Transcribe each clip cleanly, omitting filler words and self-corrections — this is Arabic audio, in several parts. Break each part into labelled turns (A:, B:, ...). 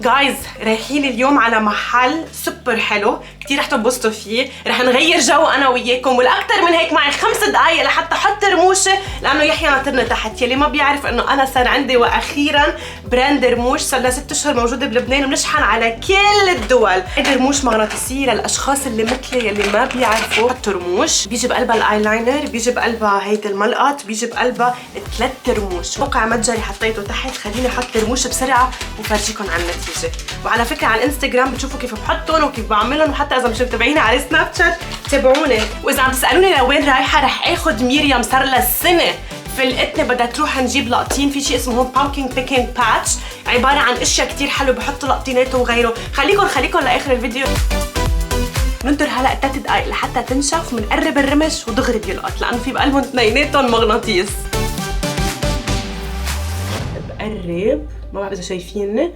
A: جايز رايحين اليوم على محل سوبر حلو، كتير رح تنبسطوا فيه، رح نغير جو انا وياكم، والاكثر من هيك معي 5 دقائق لحتى احط رموشي، لانه يحيى ناطرنا تحت. يلي ما بيعرف انه انا صار عندي واخيرا براند رموش، صار لها 6 اشهر موجوده بلبنان وبنشحن على كل الدول. هيدي رموش مغناطيسيه للاشخاص اللي مثلي يلي ما بيعرفوا يحطوا رموش، بيجي بقلبها الايلاينر، بيجي بقلبها هيدي الملقط، بيجي بقلبها 3 رموش. موقع متجري حطيته تحت، خليني احط رموش بسرعه وفرجيكم على النتيجه. وعلى فكره على الانستغرام بتشوفوا كيف بحطهم وكيف بعملهم، وحتى اذا مش متابعيني على سناب شات تابعوني. واذا عم تسالوني لوين رايحه، رح اخذ مريم صار لها سنه في القتنة بدها تروح نجيب لقطين في شيء اسمه بامكين بيكينج باتش، عباره عن اشياء كتير حلو بحطوا لقطينات وغيره. خليكم لاخر الفيديو. ننطر هلا 3 دقائق لحتى تنشف، بنقرب الرمش ودغري بيلقط، لانه في بقلبهم اثنيناتهم مغناطيس. بقرب، ما بعرف اذا شايفيني.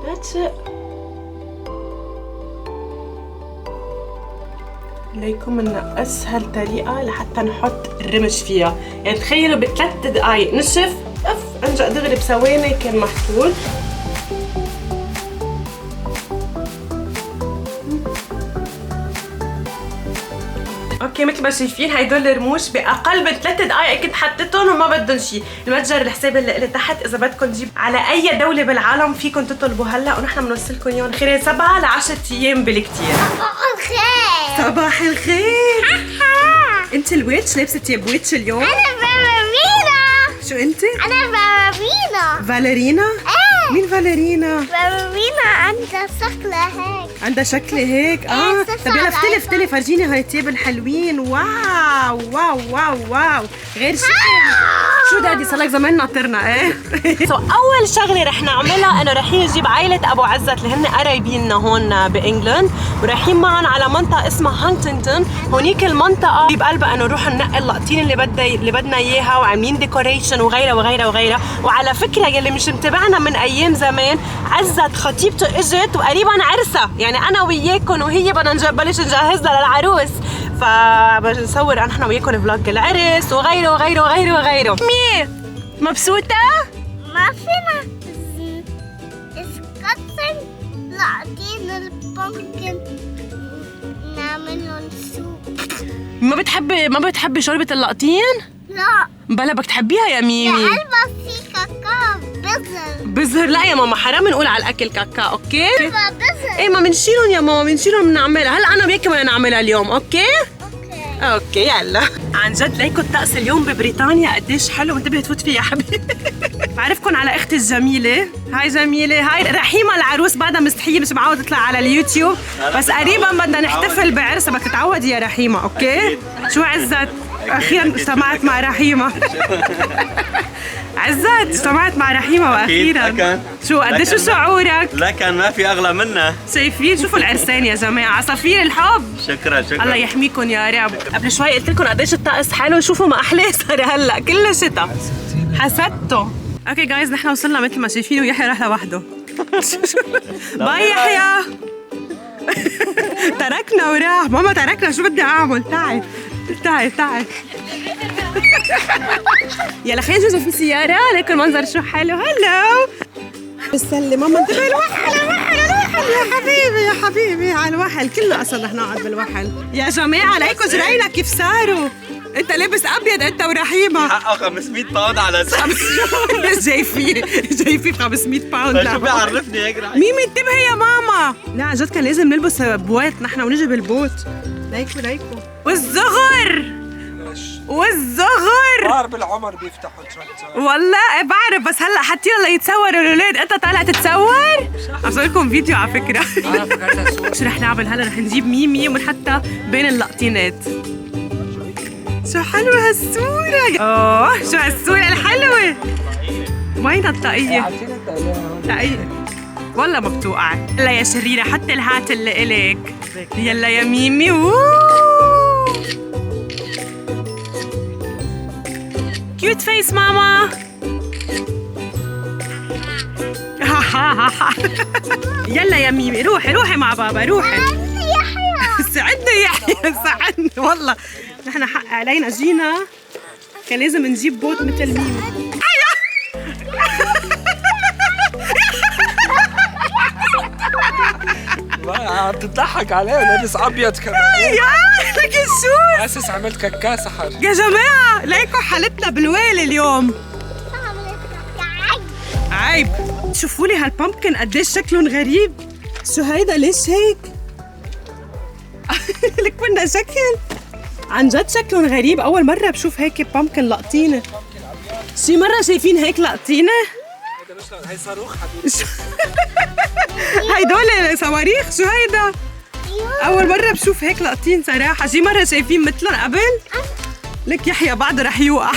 A: That's it. ليكم من اسهل طريقه لحتى نحط الرمش فيها، يعني تخيلوا ب3 دقائق نشف، انجا دغري بثواني كان محطوط. اوكي مثل ما شايفين هيدول الرموش باقل من 3 دقائق كنت حطيتهم وما بدهم شيء. المتجر الحساب اللي تحت اذا بدكم تجيب على اي دوله بالعالم فيكم تطلبوا هلا، ونحن بنوصلكم اياهم خلال 7 ل 10 ايام بالكثير.
B: صباح الخير.
A: صباح الخير. انت الويتش لابسه تياب ويتش اليوم؟
B: انا باليرينا.
A: شو انت؟
B: انا باليرينا.
A: فاليرينا؟
B: ايه.
A: مين فاليرينا؟
B: باليرينا عندها شكلها هيك.
A: عندها شكل هيك؟ طب يلا افتلي فرجيني هاي التياب الحلوين. واو واو واو واو، غير شكل. شو دادي صار لك زمان ناطرنا ايه؟ اول شغله رح نعملها انه رايحين نجيب عائله ابو عزت اللي هن قرايبيننا هون بانجلند، ورايحين معهم على منطقه اسمها هانتنتون. هونيك المنطقه بقلبها انه نروح ننقي اللقطين اللي بدنا اياها، وعاملين ديكوريشن وغيرها وغيرها وغيرها. وعلى فكره يلي مش متابعنا من ايام زمان، عزت خطيبته اجت وقريبا عرسها، يعني انا وياكم وهي بدنا نبلش نجهزها للعروس، فبنصور نحن وياكم فلوج العرس وغيره وغيره وغيره وغيره. مي مبسوطة؟
B: ما فينا اسكتن لقطين البمكن نعملهم سوب.
A: ما بتحبي شوربة اللقطين؟
B: لا.
A: بلا بدك تحبيها يا ميمي.
B: قلبها في كاكاو
A: بزر. لا يا ماما حرام نقول على الاكل كاكا. اوكي
B: بزر.
A: ايه ما بنشيلهم يا ماما، بنشيلهم بنعملها. هلا انا وياكي بدنا نعملها اليوم. اوكي يلا. عن جد ليكوا الطقس اليوم ببريطانيا قديش حلو، انتبهي تفوت فيه يا حبيبي. بعرفكم على اختي الجميله، هاي جميله، هاي رحيمه العروس بعدها مستحيه مش معوده تطلع على اليوتيوب، بس قريبا بدنا نحتفل بعرسها، بدك تتعودي يا رحيمه. اوكي شو عزت؟ اخيرا اجتمعت مع رحيمه. عزت اجتمعت مع رحيمه واخيرا. شو قديش شعورك؟
C: لا كان ما في اغلى منها.
A: شايفين؟ شوفوا العرسان يا جماعه، عصافير الحب.
C: شكرا
A: الله يحميكم يا رب. قبل شوي قلت لكم قديش الطقس حلو، شوفوا ما احلاه صار هلا كله شتاء. حسدته. اوكي جايز نحن وصلنا مثل ما شايفين، ويحيى راح لوحده. باي يحيى. تركنا وراح. ماما تركنا، شو بدي اعمل؟ تعي يلا خلينا نشوف في سيارة. ليكوا المنظر شو حلو. هلو بسلي ماما. انتبهي الوحل يا حبيبي على الوحل كله. اصلا رح نقعد بالوحل يا جماعة. ليكوا جرينا كيف صاروا. انت لابس ابيض انت ورحيمة.
C: حقه 500 باوند على
A: جاي في 500 باوند.
C: شو بيعرفني هيك؟
A: ميمي انتبهي يا ماما. لا عن جد كان لازم نلبس بوات نحن ونجي بالبوت. ليكوا والزغر
D: صار بالعمر بيفتحوا تراك.
A: والله بعرف، بس هلا حطينا ليتصوروا الاولاد. انت طالع تتصور؟ اصور لكم فيديو على فكره. شو رح نعمل هلا؟ رح نجيب ميمي ونحطها بين اللقطينات. شو حلوه هالصوره. شو هالصوره الحلوه. وين الطاقيه؟ طاقيه والله ما بتوقع. يلا يا شريره حطي الهات اللي الك. يلا يا ميمي. كيوت فيس ماما. يلا يا ميمي روحي مع بابا روحي. ساعدني والله. نحن حق علينا جينا كان لازم نجيب بوت مثل ميمي.
D: عم تضحك عليه ولابس ابيض كمان.
A: يا لك شو
D: اساس عملت كاكا سحر.
A: يا جماعة ليكوا حالتنا بالويل اليوم. عيب. شوفوا لي هالبامبكن قديش شكلهم غريب. شو هيدا ليش هيك؟ لك بدنا شكل. عن جد شكلهم غريب، أول مرة بشوف هيك بامبكن لقطينة. شي مرة شايفين هيك لقطينة؟
D: هي صاروخ حبيبي.
A: هيدول صواريخ، شو هيدا؟ أول مرة بشوف هيك لقطين صراحة، شي مرة شايفين مثلهم قبل؟ لك يحيى بعده رح يوقع.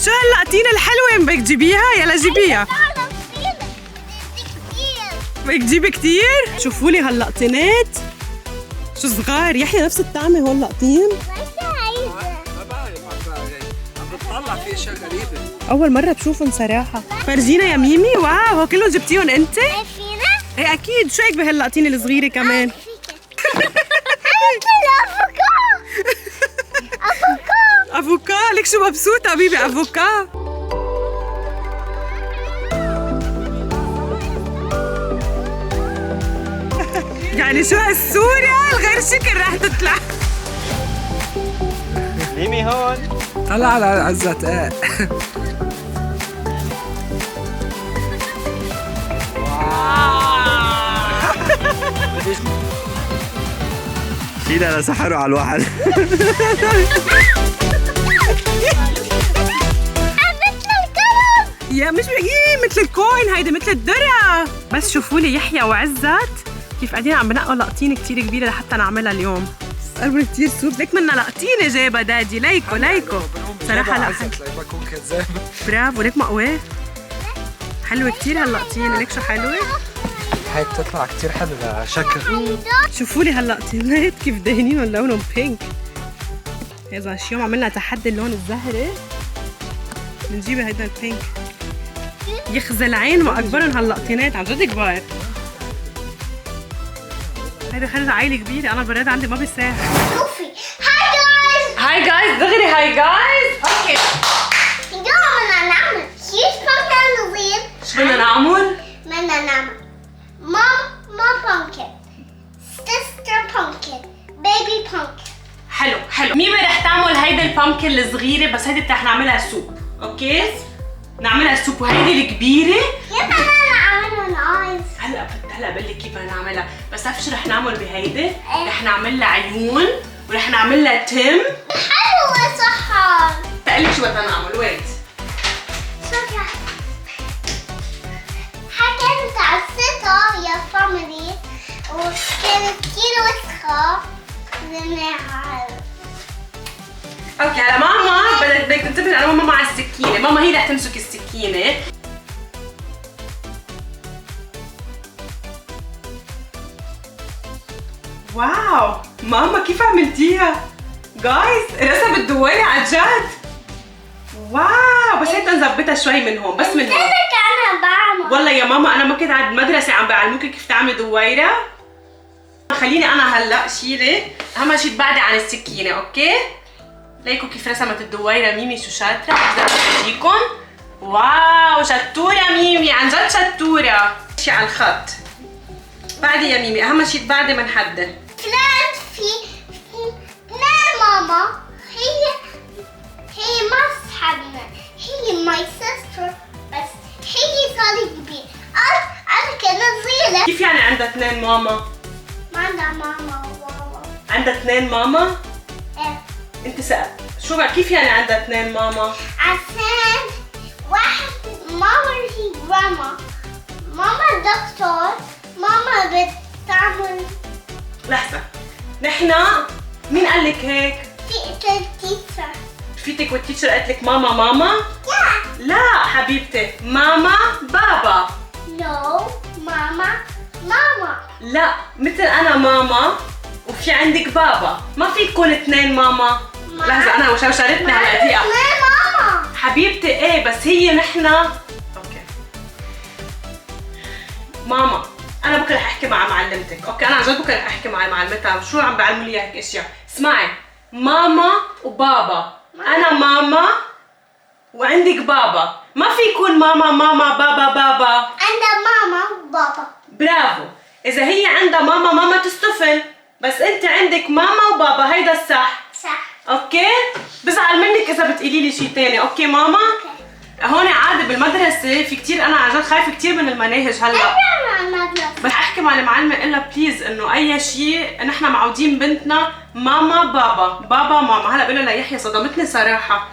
A: شو هاللقطينة الحلوة بدك تجيبيها؟ يلا جيبيها. بدك تجيبي كتير؟ شوفوا لي هاللقطينات شو صغار. يحيى نفس الطعمة هول لقطين.
D: ما بعرف عم بتطلع في اشياء غريبة.
A: أول مرة بشوفهم صراحة. فرجينا يا ميمي. واو هو كلهم جبتيهم أنت؟
B: فينا؟
A: ايه أكيد. شو هيك بهاللقطينة الصغيرة كمان؟ افوكا. لك شو مبسوطة حبيبي افوكا. يعني شو هالصورة الغير شكل رح تطلع.
C: ميمي هون.
D: طلع على عزة.
C: شيلها لسحروا على الواحد.
A: يا مش بقيه مثل الكوين، هيدي مثل الدرع. بس شوفوا لي يحيى وعزت كيف قاعدين عم بنقوا لقطينه كتير كبيره لحتى نعملها اليوم. قلبي كتير سوق. ليك منا لقطينه جايبه دادي. ليكو صراحه لا
D: بكون كذاب.
A: برافو. ليك مقواه حلوه كتير هاللقطينه. ليك شو حلوه.
D: هاي بتطلع كتير حلوة شكل.
A: شوفوا لي هاللقطينات كيف دهنينهم لونهم بينك. اذا شي يوم عملنا تحدي اللون الزهري بنجيب هيدا البينك. يخزى العين ما اكبرهم هاللقطينات عن جد كبار. هيدا خرج عائلة كبيرة. انا البراد عندي ما بيساعد.
B: شوفي هاي
A: جايز دغري. هاي جايز. اوكي
B: اليوم بدنا نعمل شيش بامكن صغير.
A: شو بدنا نعمل؟
B: بدنا نعمل مام بامكن، سيستر بامكن، بيبي بامكن.
A: حلو. ميمي رح تعمل هيدا البامكن الصغيرة، بس هيدي رح نعملها سوب. اوكي نعملها سوب. وهيدي الكبيرة
B: يلا نعملهم ايز.
A: هلا بقول لك كيف بدنا نعملها. بس عارفة شو رح نعمل بهيدي؟ رح نعمل لها عيون ورح نعمل لها تم.
B: حلوة سحر.
A: بقول لك شو بدنا نعمل. ويت
B: شوفي حكيت عصيتها يا فاميلي وكانت كتير وسخة.
A: اوكي هلا ماما بدك تنتبهي على ماما مع السكينة. ماما هي رح تمسك السكينة. واو ماما كيف عملتيها؟ جايز رسمت دوالي عن جد. واو بس هيك نظبطها شوي من هون. بس من هون.
B: انا بعمل.
A: والله يا ماما انا ما كنت على المدرسة عم بعلموك كيف تعملي دويرة. خليني انا هلا شيلي. اهم شيء تبعدي عن السكينة. اوكي ليكوا كيف رسمت الدويرة ميمي. شو شاطرة. بدي اورجيكم. واو شطورة ميمي عن جد شطورة. شي على الخط. بعدي يا ميمي. اهم شيء تبعدي من حدا.
B: فلان لا ماما هي ما صحبنا. هي ماي سيستر بس هي صار كبير. انا كنت صغيرة.
A: كيف يعني عندها 2 ماما؟
B: ما عندها ماما وبابا.
A: عندها 2 ماما؟
B: ايه.
A: انت شو بقى كيف يعني عندها 2 ماما؟
B: عشان واحد ماما هي جراما، ماما دكتور، ماما بتعمل.
A: لحظة نحنا مين قال لك هيك؟
B: في التيتشر.
A: فيتك والتيتشر قالت لك ماما ماما؟
B: يا
A: لا حبيبتي ماما بابا.
B: نو ماما
A: لا مثل انا ماما وفي عندك بابا. ما في يكون 2 ماما. لحظة انا وشوشرتني على دقيقة.
B: ماما
A: حبيبتي ايه بس هي نحنا. اوكي ماما انا بكره رح احكي مع معلمتك. اوكي انا عن جد بكره رح احكي مع معلمتها. شو عم بعلموا لي هيك اشياء. اسمعي ماما وبابا. انا ماما وعندك بابا. ما في يكون ماما بابا.
B: عندها ماما وبابا.
A: برافو. اذا هي عندها ماما ماما تصطفل، بس انت عندك ماما وبابا، هيدا الصح.
B: صح.
A: اوكي؟ بزعل منك اذا بتقولي لي شيء ثاني، اوكي ماما؟ هون عادي بالمدرسة في كثير، انا عن جد خايفة كثير من المناهج هلا. بس احكي مع المعلمة اقول لها بليز انه اي شيء نحن معودين بنتنا ماما بابا، بابا ماما. هلا بقول لها ليحيى صدمتني صراحة.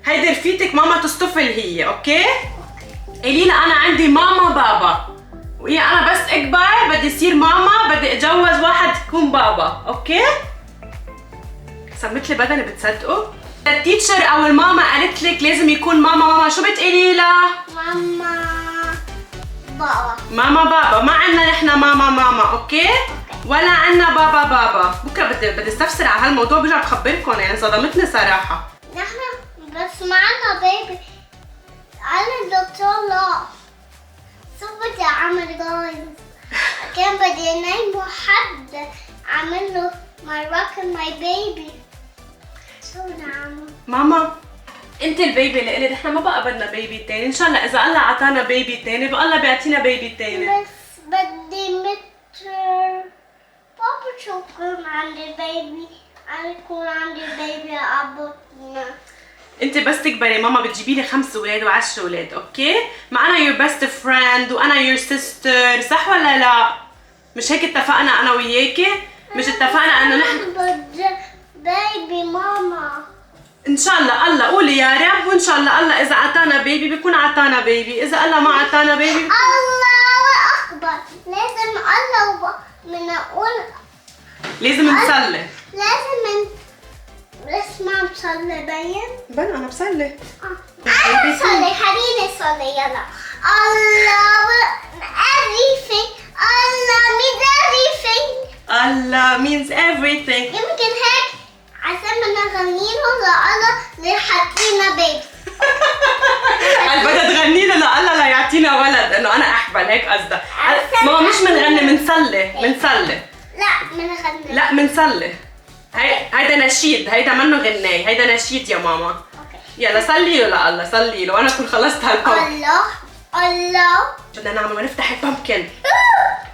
A: هيدي رفيقتك ماما تصطفل هي، اوكي؟ قولي لها انا عندي ماما بابا، وهي انا بس اكبر بدي اصير ماما، بدي اتجوز واحد يكون بابا، اوكي؟ سمت لي بدني بتصدقوا؟ التيتشر او الماما قالت لك لازم يكون ماما ماما، شو بتقولي لها؟
B: ماما بابا.
A: ماما بابا، ما عندنا نحن ماما ماما، اوكي؟ ولا عندنا بابا بابا. بكره بدي استفسر على هالموضوع، برجع بخبركم، يعني صدمتني صراحه.
B: نحن بس معنا بيبي. قال الدكتور لا، شو بدي اعمل جايز؟ كان بدي انيمه حد اعمل له my rock and my baby. شو نعمل؟
A: ماما انت البيبي اللي قلت نحن ما بقى بدنا بيبي تاني، ان شاء الله اذا الله عطانا بيبي تاني بقى الله بيعطينا بيبي تاني.
B: بس بدي متر بابا شو يكون عندي بيبي، انا يكون عندي بيبي ابونا.
A: انت بس تكبري ماما بتجيبي لي 5 اولاد و10 اولاد، اوكي؟ ما انا يور بيست فريند وانا يور سيستر، صح ولا لا؟ مش هيك اتفقنا انا وياكي؟ مش اتفقنا انه نحن
B: بدي بيبي ماما.
A: ان شاء الله قولي يا رب، وان شاء الله اذا عطانا بيبي بيكون عطانا بيبي، اذا الله ما عطانا بيبي
B: الله اكبر. لازم الله من اقول
A: لازم نصلي.
B: لازم بس ما بصلي باين.
A: بلا انا بصلي.
B: انا بصلي، خليني صلي يلا. الله everything. الله means everything.
A: Allah means everything.
B: يمكن هيك عشان بدنا نغني له لله ليحطينا بيبي.
A: قال بدها تغني له لله لا يعطينا ولد، انه انا احبل، هيك قصدها. ماما مش منغني، منصلي.
B: لا منغني.
A: لا منصلي. هيدا نشيد، هيدا منه غناي، هيدا نشيد يا ماما.
B: اوكي.
A: يلا صلي له لله، صلي له، وانا اكون خلصت هالبامبكن.
B: الله
A: شو بدنا نعمل؟ نفتح البامبكن.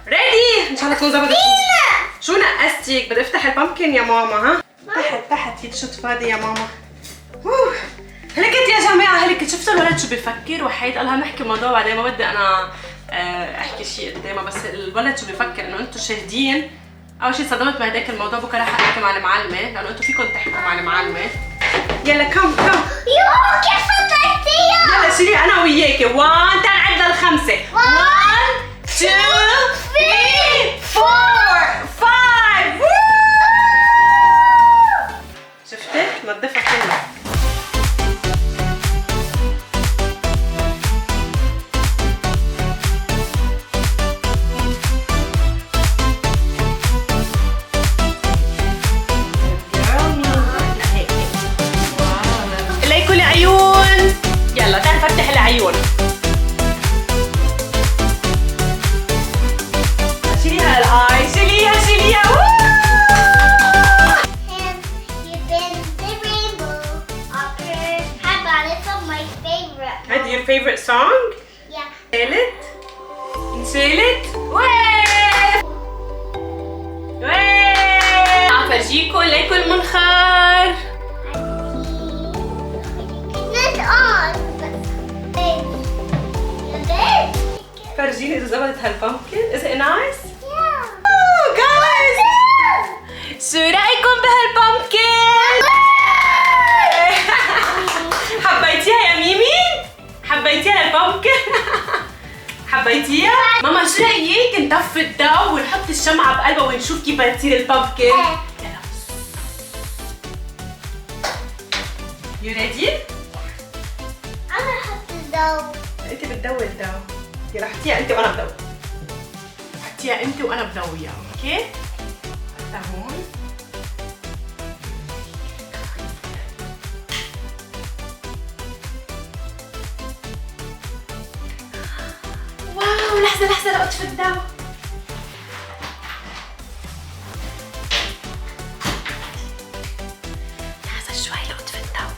A: ريدي ان شاء الله تكون ظبطت. شو نقستك؟ بدي افتح البامبكن يا ماما. ها تحت هيك شوت فاضي يا ماما. هلكت يا جماعه، هلكت. شفتوا الولد شو بفكر؟ وحيد قالها نحكي موضوع بعدين، ما بدي انا احكي شيء قدامها، بس الولد شو بفكر انه انتم شاهدين. اول شيء صدمت بهداك الموضوع، بكره رح احكي مع المعلمه لانه انتم فيكم تحكوا مع المعلمه. يلا كم
B: يوه كيف فتحتيها؟
A: يلا شيلي انا وياكي. 1 تعال نعد ل5. 1 2 3 4 5. شفتي؟ نظفها كلها. ليكوا العيون. يلا تعال نفتح العيون. شيليها الاي، شيليها. هذه your favorite song؟ انشالت؟ افرجيكم ليكوا المنخار. فرجيني اذا ظبطت هالبامبكن. Is it nice؟ Oh guys! شو رأيكم بهالبامبكن؟ حبيتيها يا ميمي؟ حبيتيها البامبكن؟ حبيتيها؟ ماما شو رأيك نطفي الضوء ونحط الشمعة بقلبها ونشوف كيف بتصير البامبكن؟ يلا. You ready؟
B: أنا حط الضوء.
A: انت بتضوي الضوء. يلا حطيها انت وانا بضوي. حطيها انت وانا بضويها، اوكي؟ حطها هون. واو لحظة لأطفي الضوء. لحظة شوي لأطفي الضوء.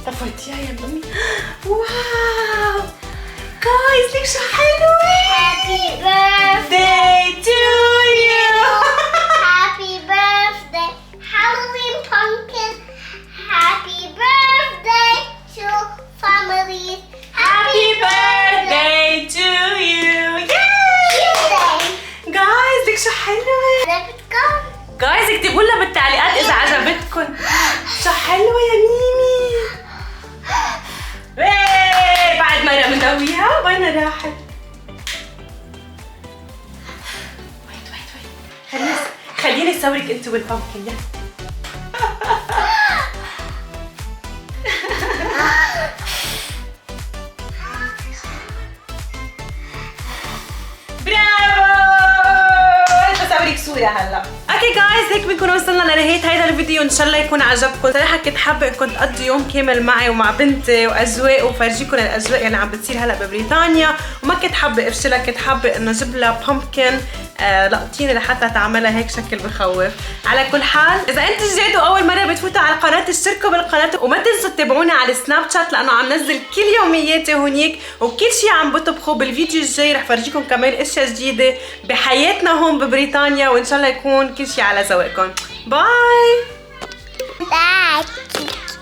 A: طفيتيها يا مامي؟ واو جايز ليك شو حلوة.
B: Happy birthday
A: Day to you.
B: Happy birthday Halloween pumpkin Happy birthday to families
A: Happy birthday to you.
B: birthday
A: جايز لك شو حلوة.
B: لبتكم
A: جايز اكتبوا لنا بالتعليقات إذا عجبتكم. شو حلوة يا ميمي. إيه بعد مرة بنسويها وين راحت؟ وين خليني اصورك انت والبامكن يلا. برافو! بصورك صورة هلا. اوكي جايز هيك بنكون وصلنا لنهاية هيدا الفيديو، ان شاء الله يكون عجبكم. صراحة كنت حابة انكم تقضوا يوم كامل معي ومع بنتي واجواء وفرجيكم الاجواء اللي عم بتصير هلا ببريطانيا، وما كنت حابة افشلها، كنت حابة انه اجيب لها بامبكن لقطيني لحتى تعملها هيك شكل بخوف. على كل حال اذا انتم جديد واول مرة بتفوتوا على القناة اشتركوا بالقناة وما تنسوا تتابعوني على السناب شات لانه عم نزل كل يومياتي هونيك وكل شيء عم بطبخه. بالفيديو الجاي رح فرجيكم كمان اشياء جديدة بحياتنا هون ببريطانيا وان شاء الله يكون كل شيء على ذوقكم. باي.
B: Bye